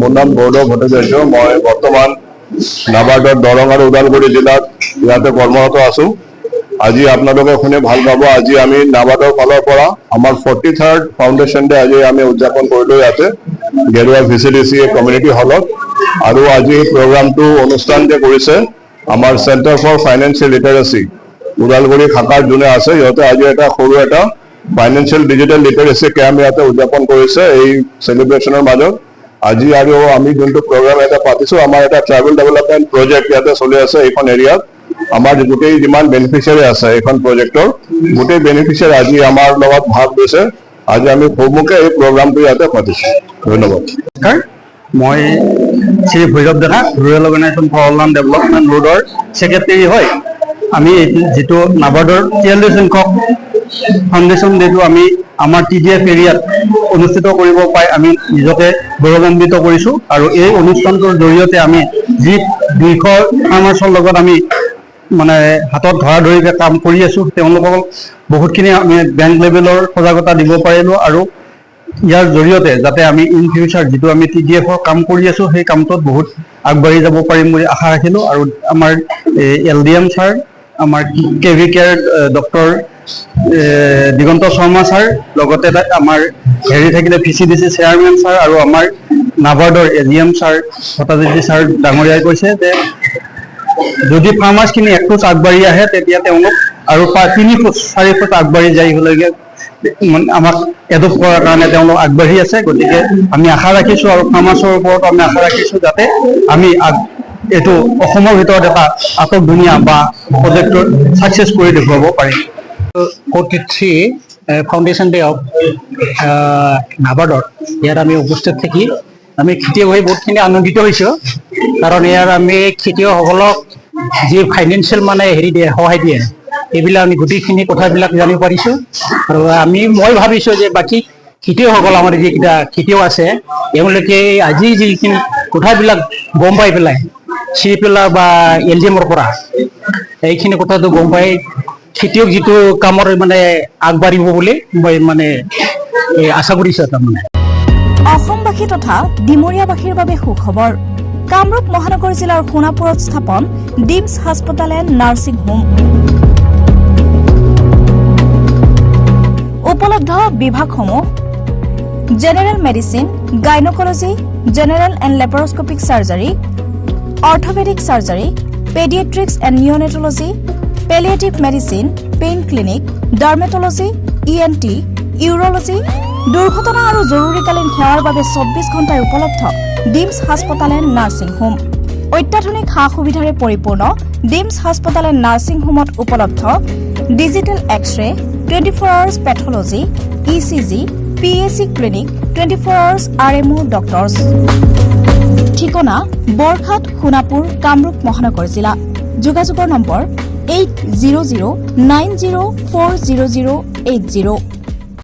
মোৰ নাম গৌৰৱ ভট্টাচাৰ্য। মই বৰ্তমান নাবাৰ্ডৰ দৰং আৰু ওদালগুৰি জিলাত ইয়াতে কৰ্মৰত আছো। আজি আপোনালোকে শুনি ভাল পাব, আজি আমি নাবাৰ্ডৰ ফালৰ পৰা আমাৰ 43rd ফাউণ্ডেশ্যন ডে আজি আমি উদযাপন কৰিলো ইয়াতে গেৰুৱা VCDC কমিউনিটি হলত। আৰু আজি প্ৰগ্ৰামটো অনুষ্ঠান যে কৰিছে আমাৰ centre for financial literacy Udalguri শাখাৰ যোনে আছে, সিহঁতে আজি এটা সৰু এটা ফাইনেন্সিয়েল ডিজিটেল লিটাৰেচি কেম্প ইয়াতে উদযাপন কৰিছে এই চেলিব্ৰেশ্যনৰ মাজত। আজি আৰু আমি যোনটো প্ৰগ্ৰাম এটা পাতিছো, আমাৰ এটা ট্ৰাইবেল ডেভেলপমেণ্ট প্ৰজেক্ট ইয়াতে চলি আছে এইখন এৰিয়াত। আমাৰ গোটেই যিমান বেনিফিচিয়াৰী আছে এইখন প্ৰজেক্টৰ গোটেই বেনিফিচিয়াৰী আজি আমাৰ লগত ভাগ লৈছে। আজি আমি সন্মুখে এই প্ৰগ্ৰামটো ইয়াতে পাতিছো। ধন্যবাদ। মই Shri Bhairav Deka, rural organisation for all development ৰোডৰ ছেক্ৰেটাৰী হয়। আমি যিটো নাবাৰ্ডৰ 43 সংখ্যক ফাউণ্ডেশ্যন ডেটো আমি আমাৰ TDF এৰিয়াত অনুষ্ঠিত কৰিব পাই আমি নিজকে গৌৰৱান্বিত কৰিছোঁ। আৰু এই অনুষ্ঠানটোৰ জৰিয়তে আমি যি 200 ফাৰ্মাৰ্চৰ লগত আমি মানে হাতত ধৰাধৰিকৈ কাম কৰি আছোঁ, তেওঁলোকক বহুতখিনি আমি বেংক লেভেলৰ সজাগতা দিব পাৰিলোঁ। আৰু ইয়াৰ জৰিয়তে যাতে আমি ইন ফিউচাৰ যিটো আমি TDFৰ কাম কৰি আছোঁ সেই কামটোত বহুত আগবাঢ়ি যাব পাৰিম বুলি আশা ৰাখিলোঁ। আৰু আমাৰ LDM ছাৰ, আমাৰ KV কেয়াৰ ডক্টৰ দিগন্ত শৰ্মা ছাৰ, লগতে আমাৰ থাকিলে VCDC চেয়াৰমেন ছাৰ আৰু আমাৰ নাবাৰ্ডৰ AGM ছাৰ ভট্টাচাৰ্য ছাৰ ডাঙৰীয়াই কৈছে যে যদি ফাৰ্মাৰ্চখিনি 1 ফুট আগবাঢ়ি আহে তেতিয়া তেওঁলোক আৰু 3 ফুট 4 ফুট আগবাঢ়ি যাইলৈকে আমাক এডপ্ট কৰাৰ কাৰণে তেওঁলোক আগবাঢ়ি আছে। গতিকে আমি আশা ৰাখিছোঁ আৰু ফাৰ্মাৰ্চৰ ওপৰতো আমি আশা ৰাখিছোঁ যাতে আমি এইটো অসমৰ ভিতৰত এটা আটক ধুনীয়া বা প্ৰজেক্টটো ছাকচেছ কৰি দেখুৱাব পাৰিম। 43 ফাউণ্ডেশ্যন ডে অফ নাবাৰ্ডৰ ইয়াত আমি উপস্থিত থাকি আমি খেতিয়ক হৈ বহুতখিনি আনন্দিত হৈছোঁ। কাৰণ ইয়াৰ আমি খেতিয়কসকলক যি ফাইনেন্সিয়েল মানে হেৰি দিয়ে, সহায় দিয়ে, এইবিলাক আমি গোটেইখিনি কথাবিলাক জানিব পাৰিছোঁ। আৰু মই ভাবিছোঁ যে বাকী খেতিয়কসকল আমাৰ যিকেইটা খেতিয়ক আছে এওঁলোকে আজি যিখিনি কথাবিলাক গম পাই পেলাই CPL বা LDMৰ পৰা এইখিনি কথাটো গম পাই খেতিয়ক যিটো কামৰ মানে আগবাঢ়িব বুলি মই মানে আশা কৰিছোঁ। তাৰমানে অসমবাসী তথা ডিমৰীয়াবাসীৰ বাবে সুখবৰ। কামৰূপ মহানগৰ জিলাৰ সোণাপুৰত স্থাপন ডিমছ হাস্পতাল এণ্ড নাৰ্ছিং হোম। উপলব্ধ বিভাগসমূহ general medicine, gynaecology, general and laparoscopic surgery, orthopaedic surgery, paediatrics and neonatology, palliative medicine, pain clinic, dermatology, ENT, urology, দুৰ্ঘটনা আৰু জৰুৰীকালীন সেৱাৰ বাবে 24 ঘণ্টাই উপলব্ধ ডিমছ হাস্পতাল এণ্ড নাৰ্ছিং হোম। অত্যাধুনিক সা সুবিধাৰে পৰিপূৰ্ণ ডিমছ হাস্পতাল এণ্ড নাৰ্ছিং হোমত উপলব্ধ digital x-ray, 24 hours pathology, ECG, PAC clinic, 24 hours RMO doctors. ঠিকনা বৰঘাট, সোণাপুৰ, কামৰূপ মহানগৰ জিলা। যোগাযোগৰ নম্বৰ 8009040080।